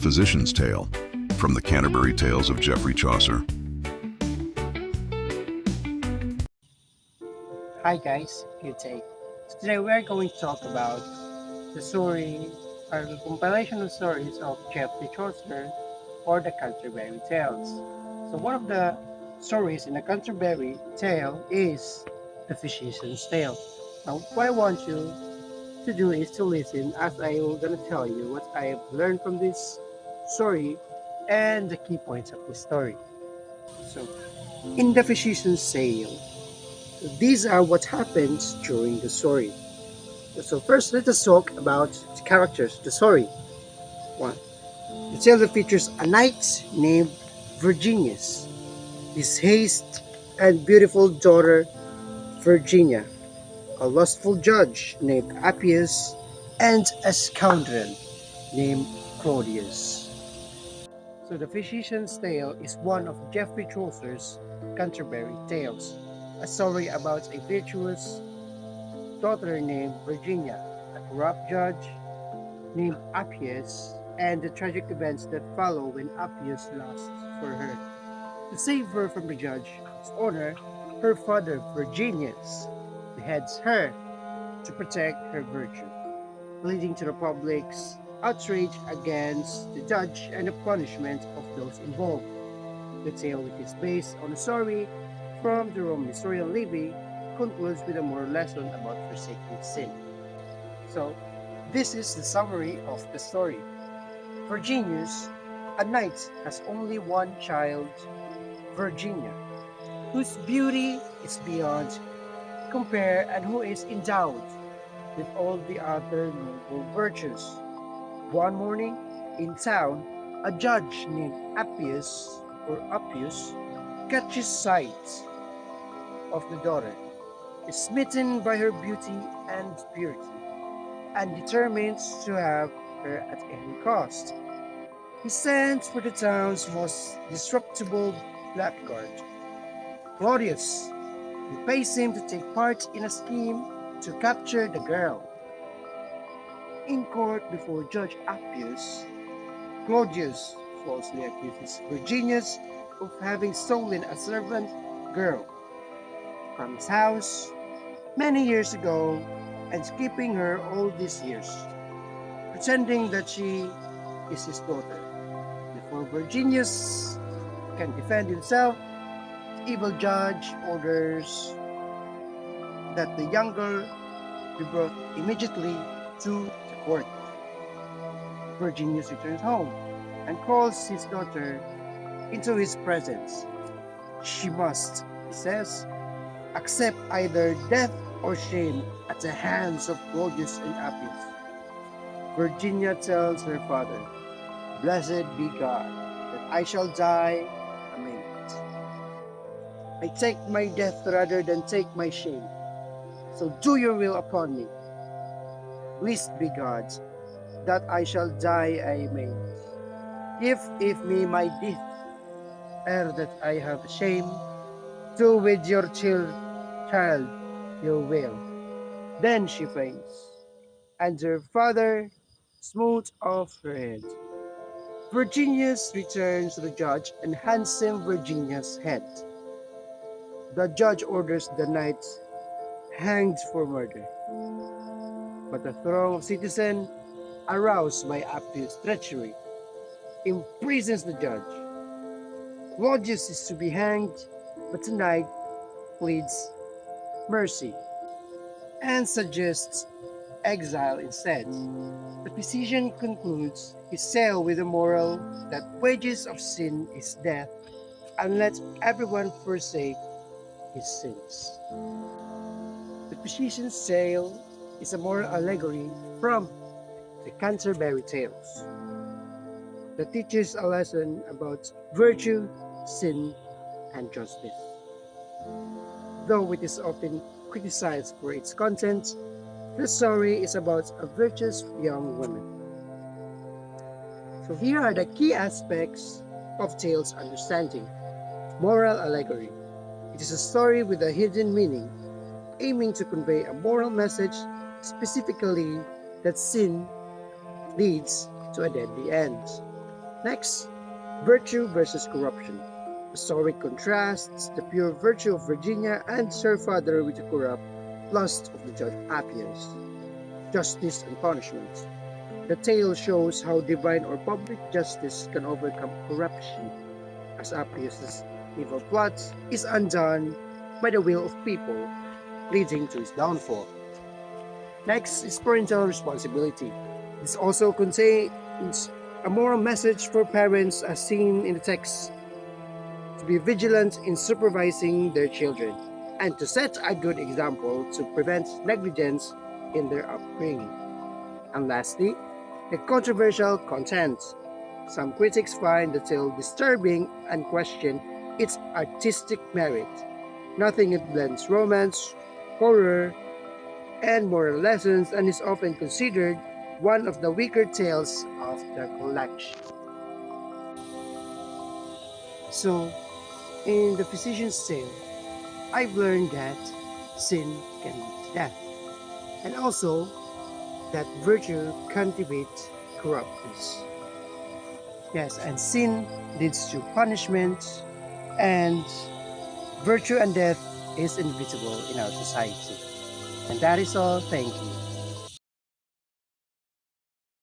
Physician's Tale, from the Canterbury Tales of Geoffrey Chaucer. Hi guys, good day. So today we are going to talk about the story or the compilation of stories of Geoffrey Chaucer or the Canterbury Tales. So one of the stories in the Canterbury Tale is the Physician's Tale. Now what I want you to do is to listen as I will gonna tell you what I have learned from this story and the key points of the story. So in the Physician's Tale, these are what happens during the story. So first, let us talk about the characters, the story. One, the tale features a knight named Virginius, his haste and beautiful daughter Virginia, a lustful judge named Appius, and a scoundrel named Claudius. So the Physician's Tale is one of Geoffrey Chaucer's Canterbury Tales, a story about a virtuous daughter named Virginia, a corrupt judge named Appius, and the tragic events that follow when Appius lusts for her. To save her from the judge's honor, her father Virginius beheads her to protect her virtue, leading to the public's outrage against the judge and the punishment of those involved. The tale, which is based on a story from the Roman historian Livy, concludes with a moral lesson about forsaking sin. So, this is the summary of the story. Virginius, a knight, has only one child, Virginia, whose beauty is beyond compare and who is endowed with all the other noble virtues. One morning, in town, a judge named Appius catches sight of the daughter, is smitten by her beauty and purity, and determines to have her at any cost. He sends for the town's most disreputable blackguard, Claudius, who pays him to take part in a scheme to capture the girl. In court before Judge Appius, Claudius falsely accuses Virginius of having stolen a servant girl from his house many years ago and keeping her all these years, pretending that she is his daughter. Before Virginius can defend himself, the evil judge orders that the young girl be brought immediately to the court. Virginius returns home and calls his daughter into his presence. She must, he says, accept either death or shame at the hands of Claudius and Appius. Virginia tells her father, "Blessed be God, that I shall die a minute. I take my death rather than take my shame. So do your will upon me. Blessed be God, that I shall die a minute. If me my death ere that I have shame, do with your child your will." Then she faints, and her father smote off her head. Virginius returns to the judge and hands him Virginia's head. The judge orders the knight hanged for murder. But the throng of citizens, aroused by Appius' treachery, imprisons the judge. Claudius is to be hanged, but the knight pleads mercy and suggests exile instead. The physician concludes his tale with the moral that wages of sin is death, and let everyone forsake his sins. The physician's tale is a moral allegory from the Canterbury Tales that teaches a lesson about virtue, sin, and justice. Though it is often criticized for its content, the story is about a virtuous young woman. So here are the key aspects of tales understanding. Moral allegory. It is a story with a hidden meaning, aiming to convey a moral message, specifically that sin leads to a deadly end. Next, virtue versus corruption. The story contrasts the pure virtue of Virginia and her father with the corrupt lust of the judge Appius. Justice and punishment. The tale shows how divine or public justice can overcome corruption, as Appius's evil plot is undone by the will of people, leading to his downfall. Next is parental responsibility. This also contains a moral message for parents as seen in the text to be vigilant in supervising their children and to set a good example to prevent negligence in their upbringing. And lastly, the controversial content. Some critics find the tale disturbing and question its artistic merit. Nothing it blends romance, horror, and moral lessons and is often considered one of the weaker tales of the collection. So, in the physician's tale, I've learned that sin can lead to death, and also that virtue cultivates corruptness. Yes, and sin leads to punishment, and virtue and death is inevitable in our society. And that is all. Thank you.